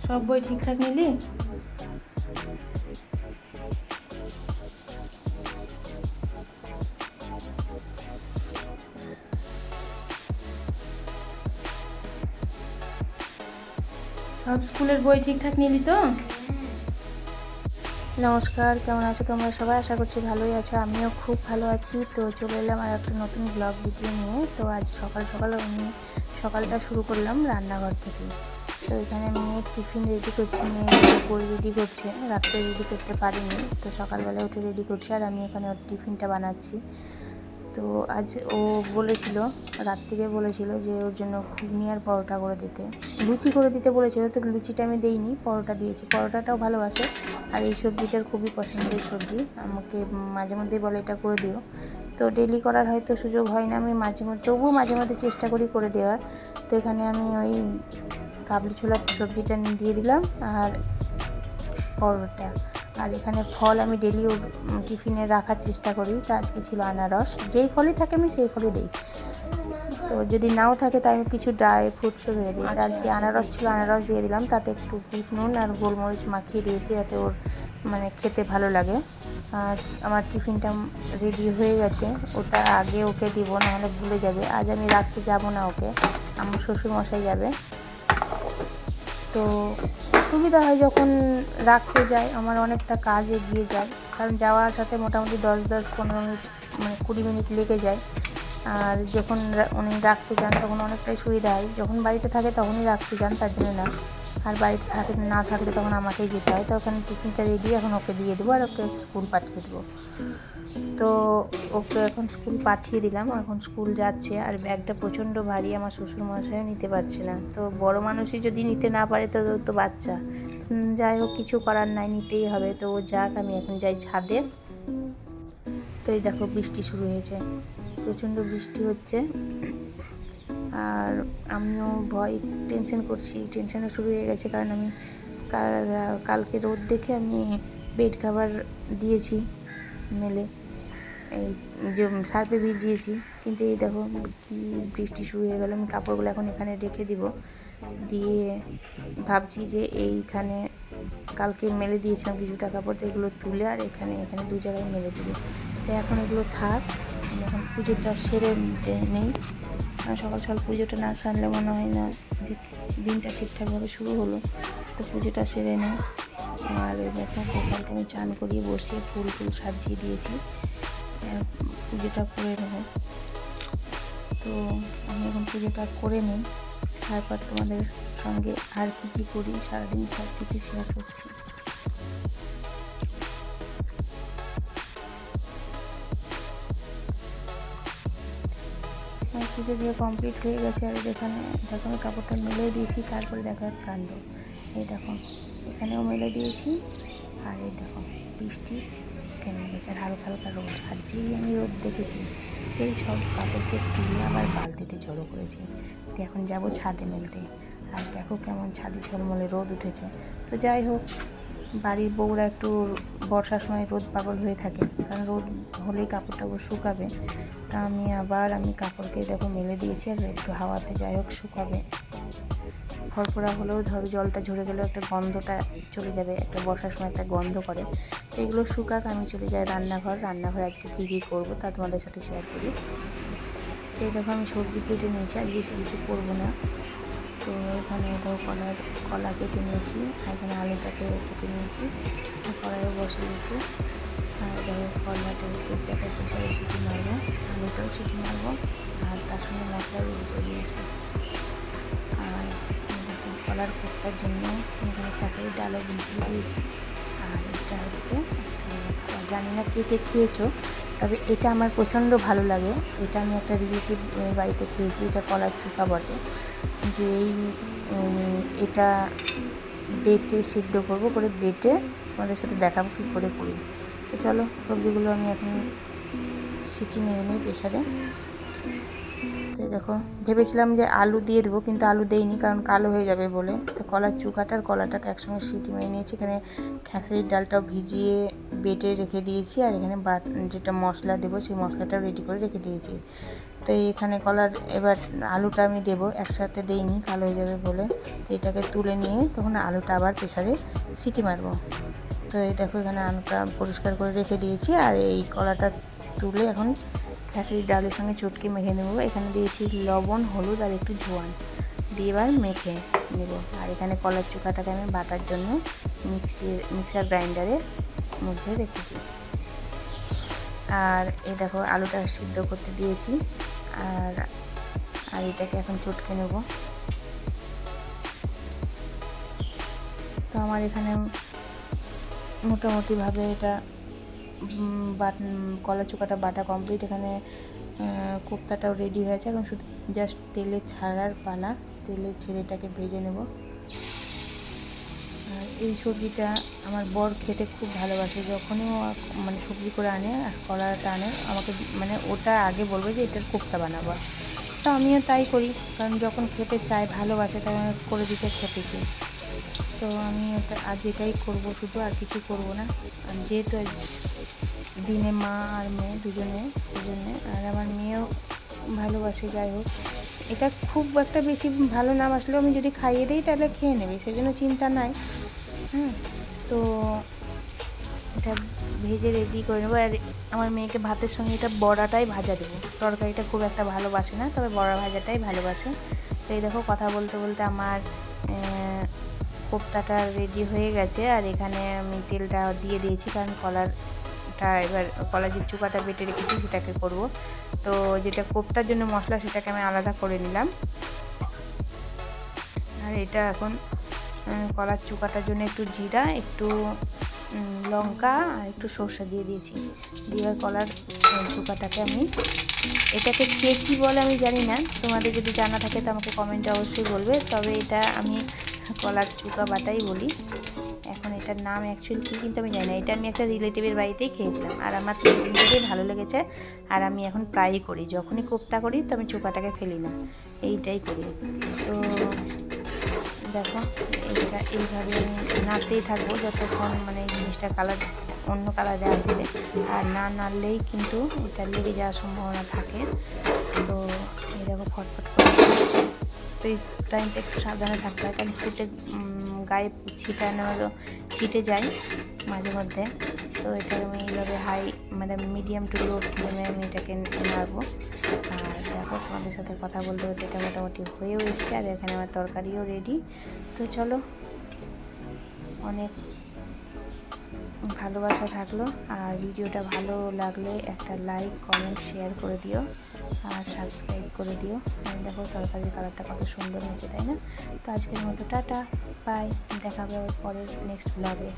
সব বই ঠিকঠাক নিলি? সব স্কুলের বই ঠিকঠাক নিলি তো? নমস্কার, কেমন আছো তোমরা সবাই? আশা করছি ভালোই আছো। আমিও খুব ভালো আছি। তো চলে এলাম আর একটা নতুন ব্লগ ভিডিও নিয়ে। তো আজ সকাল সকাল আমি সকালটা শুরু করলাম রান্নাঘর থেকে। তো এখানে মেয়ের টিফিন রেডি করছি, মেয়ে বই রেডি করছে, রাত্রে রেডি করতে পারিনি, তো সকালবেলা উঠে রেডি করছি আর আমি ওখানে ওর টিফিনটা বানাচ্ছি। তো আজ ও বলেছিল, রাত থেকে বলেছিল যে ওর জন্য ঘুগনি আর পরোটা করে দিতে, লুচি করে দিতে বলেছিল। তো লুচিটা আমি দেইনি, পরোটা দিয়েছি। পরোটাটাও ভালোবাসে আর এই সবজিটার খুবই পছন্দের সবজি। আমাকে মাঝে মধ্যেই বলে এটা করে দিও। তো ডেলি করার হয়তো সুযোগ হয় না, আমি মাঝে মধ্যে তবুও মাঝে মধ্যে চেষ্টা করি করে দেওয়ার। তো এখানে আমি ওই কাবলি ছোলার সবজিটা দিয়ে দিলাম আর পরোটা। আর এখানে ফল আমি ডেলি ওর টিফিনে রাখার চেষ্টা করি। তো আজকে ছিল আনারস, যেই ফলই থাকে আমি সেই ফলই দিই। তো যদি নাও থাকে তাই আমি কিছু ড্রাই ফ্রুটসও দিয়ে দিই। তো আজকে আনারস ছিল, আনারস দিয়ে দিলাম, তাতে একটু বিট নুন আর গোলমরিচ মাখিয়ে দিয়েছি যাতে ওর মানে খেতে ভালো লাগে। আর আমার টিফিনটা রেডি হয়ে গেছে, ওটা আগে ওকে দিব, নাহলে ভুলে যাবে। আজ আমি রাখতে যাব না ওকে, আমার শ্বশুরমশাই যাবে। তো সুবিধা হয় যখন রাখতে যাই, আমার অনেকটা কাজ এগিয়ে যায়, কারণ যাওয়া আসাতে মোটামুটি 10-15 মিনিট মানে 20 মিনিট লেগে যায়। আর যখন উনি রাখতে যান তখন অনেকটাই সুবিধা হয়। যখন বাড়িতে থাকে তখনই রাখতে যান, তার জন্য না। আর বাড়িতে থাকে না থাকলে তখন আমাকেই যেতে হয়। তখন টিফিনটা রেডি, এখন ওকে দিয়ে দেবো আর ওকে স্কুল পাঠিয়ে দেবো। তো ওকে এখন স্কুল পাঠিয়ে দিলাম, এখন স্কুল যাচ্ছে। আর ব্যাগটা প্রচণ্ড ভারী, আমার শ্বশুরমশাইও নিতে পারছে না। তো বড় মানুষই যদি নিতে না পারে তো বাচ্চা, যাই হোক কিছু করার নাই, নিতেই হবে। তো ও যাক, আমি এখন যাই ছাদে। তো এই দেখো বৃষ্টি শুরু হয়েছে, প্রচণ্ড বৃষ্টি হচ্ছে। আর আমিও টেনশন করছি, টেনশনও শুরু হয়ে গেছে, কারণ আমি কালকে রোদ দেখে আমি বেড কভার দিয়েছি মেলে, এই যে সার্ফে ভিজিয়েছি। কিন্তু এই দেখো কি বৃষ্টি শুরু হয়ে গেল। আমি কাপড়গুলো এখন এখানে রেখে দিব, দিয়ে ভাবছি যে এইখানে কালকে মেলে দিয়েছিলাম কিছুটা কাপড়, তো এগুলো তুলে আর এখানে দু জায়গায় মেলে দেবো। তো এখন এগুলো থাক, আমি এখন পুজোটা সেরে নিতে নেই। সকাল সকাল পুজোটা না সারলে মনে হয় না যে দিনটা ঠিকঠাকভাবে শুরু হলো। তো পুজোটা সেরে নিই। আর দেখো গোপালকে আমি চান করিয়ে বসিয়ে ফুল সাজিয়ে দিয়েছি, পুজোটা করে নেবো। তো আমি এখন পুজোটা করে নিই, তারপর তোমাদের সঙ্গে আর কী করি সারাদিন সব কিছু শেয়ার করছি। পুজো দিয়ে কমপ্লিট হয়ে গেছে। আর এখানে দেখো আমি কাপড়টা মেলে দিয়েছি, তারপরে দেখো কাণ্ড, এই দেখো এখানেও মেলে দিয়েছি। আর এই দেখো বৃষ্টি থেমে গেছে আর হালকা হালকা রোদ। আর যেই আমি রোদ দেখেছি সেই সব কাপড়কে তুলে আবার বালতিতে জড়ো করেছি। তো এখন যাবো ছাদে মেলতে। আর দেখো কেমন ছাদে ঝলমলে রোদ উঠেছে। তো যাই হোক, বাড়ির বউরা একটু বর্ষার সময় রোদ পাগল হয়ে থাকে, কারণ রোদ হলেই কাপড় টাপড় শুকাবে। তা আমি কাপড়কে দেখো মেলে দিয়েছি, আর একটু হাওয়াতে যাই হোক শুকাবে। ফরফরা হলেও ধরো জলটা ঝরে গেলেও একটা গন্ধটা চলে যাবে, একটা বর্ষার সময় একটা গন্ধ করে। তো এগুলো শুকাক, আমি চলে যাই রান্নাঘরে আজকে কী করবো তা তোমাদের সাথে শেয়ার করি। তো এই দেখো আমি সবজি কেটে নিয়েছি, আর বেশি কিছু করবো না। তো এখানে দেখো কলা কেটে নিয়েছি, আর এখানে আলুটাকে কেটে নিয়েছি, কড়াইও বসে দিয়েছি। আর দেখো কলাটাকে প্রেসারে সিটি মারবো, আলুটাও সিটি মারবো, আর তার সঙ্গে মশলা রেডি করে দিয়েছি। আর কলার কোপ্তার জন্য এখানে কাঁচারি ডালও ভিজিয়ে দিয়েছি। আর এটা হচ্ছে, জানি না কে কে খেয়েছো, তবে এটা আমার প্রচণ্ড ভালো লাগে। এটা আমি একটা রিলেটিভ বাড়িতে খেয়েছি, এটা কলার চুকা বটে। যে এটা বেটে সিদ্ধ করবো, করে বেটে তোমাদের সাথে দেখাবো কী করে করি। তো চলো সবজিগুলো আমি এখন সিটি মেরে নিই প্রেসারে। তো দেখো ভেবেছিলাম যে আলু দিয়ে দেবো, কিন্তু আলু দেইনি, কারণ কালো হয়ে যাবে বলে। তো কলার চুকাটা আর কলাটাকে একসঙ্গে সিটি মেরে নিয়েছি। এখানে খেসারির ডালটাও ভিজিয়ে বেটে রেখে দিয়েছি, আর এখানে যেটা মশলা দেবো সেই মশলাটাও রেডি করে রেখে দিয়েছি। তো এখানে কলার এবার আলুটা আমি দেবো, একসাথে দেইনি কালো হয়ে যাবে বলে। তো এটাকে তুলে নিয়ে তখন আলুটা আবার প্রেসারে সিটি মারবো। তো এই দেখো এখানে আলুটা পরিষ্কার করে রেখে দিয়েছি, আর এই কলাটা তুলে এখন খেসারি ডালের সঙ্গে চটকে মেখে নেবো। এখানে দিয়েছি লবণ, হলুদ আর একটু জোয়ান দিয়ে এবার মেখে নেব। আর এখানে কলার চোখাটাকে আমি বাটার জন্য মিক্সার গ্রাইন্ডারের মধ্যে রেখেছি। আর এই দেখো আলুটা সিদ্ধ করতে দিয়েছি, আর এটাকে এখন চটকে নেব। তো আমার এখানে মোটামুটিভাবে এটা কলা চোখাটা বাটা কমপ্লিট। এখানে কোপ্তাটাও রেডি হয়েছে, এখন শুধু জাস্ট তেলে ছাড়ার পালা। তেলে ছেড়ে এটাকে ভেজে নেব। আর এই সবজিটা আমার বর খেতে খুব ভালোবাসে। যখনই ও মানে সবজি করে আনে আর কলাটা আনে, আমাকে মানে ওটা আগে বলবে যে এটার কোপ্তা বানাবো। তো আমিও তাই করি, কারণ যখন খেতে চাই ভালোবাসে তাই করে দিতে খেতে চাই। তো আমি ওটা আজ এটাই করবো শুধু, আর কিছু করব না। আর যেহেতু দিনে মা আর মেয়ে দুজনে, আর আমার মেয়েও ভালোবাসে। যাই হোক, এটা খুব একটা বেশি ভালো না বাসলেও আমি যদি খাইয়ে দিই তাহলে খেয়ে নেবে, সেজন্য চিন্তা নাই। তো এটা ভেজে রেডি করে নেবো। আর আমার মেয়েকে ভাতের সঙ্গে এটা বড়াটাই ভাজা দেবো। তরকারিটা খুব একটা ভালোবাসে না, তবে বড়া ভাজাটাই ভালোবাসে। তো এই দেখো কথা বলতে বলতে আমার কোপ্তাটা রেডি হয়ে গেছে। আর এখানে আমি তেলটা দিয়ে দিয়েছি, কারণ কলারটা এবার কলার যে চুকাটা বেটে রেখেছি সেটাকে করব। তো যেটা কোপ্তার জন্য মশলা সেটাকে আমি আলাদা করে নিলাম। আর এটা এখন কলার চুকাটার জন্য একটু জিরা, একটু লঙ্কা আর একটু সর্ষে দিয়ে দিয়েছি। দিয়ে কলার চুকাটাকে আমি, এটাকে কে কী বলে আমি জানি না, তোমাদের যদি জানা থাকে তো আমাকে কমেন্টে অবশ্যই বলবে। তবে এটা আমি কলার চুকা বাটাই বলি। এখন এটার নাম অ্যাকচুয়ালি কী কিন্তু আমি জানি না। এটা আমি একটা রিলেটিভের বাড়িতেই খেয়েছিলাম, আর আমার তিনজনকেই ভালো লেগেছে। আর আমি এখন প্রায়ই করি, যখনই কোপ্তা করি তো আমি চুকাটাকে ফেলি না, এইটাই করি। তো দেখো এটা এইভাবে আমি নাড়তেই থাকবো যতক্ষণ মানে এই জিনিসটা কালার অন্য কালারে আসবে। আর না নাড়লেই কিন্তু এটা লেগে যাওয়ার সম্ভাবনা থাকে। তো এই দেখো ফটফট করে, তো এই টাইমটা একটু সাবধানে থাকতে হয়, কারণ গায়ে ছিটে যায় মাঝে মধ্যে। তো এটা আমি এইভাবে হাই মানে মিডিয়াম টু লো ফ্লেমে আমি এটাকে নাড়বো। আর দেখো তোমাদের সাথে কথা বলতে বলতে এটা মোটামুটি হয়েও এসছে। আর এখানে আমার তরকারিও রেডি। তো চলো, অনেক ভালোবাসা থাকলো। আর ভিডিওটা ভালো লাগলে একটা লাইক, কমেন্ট, শেয়ার করে দিও, আর সাবস্ক্রাইব করে দিও। দেখো তরকারির কালারটা কত সুন্দর হয়েছে, তাই না? তো আজকের মতো টাটা, বাই, দেখা হবে পরের নেক্সট ব্লগে।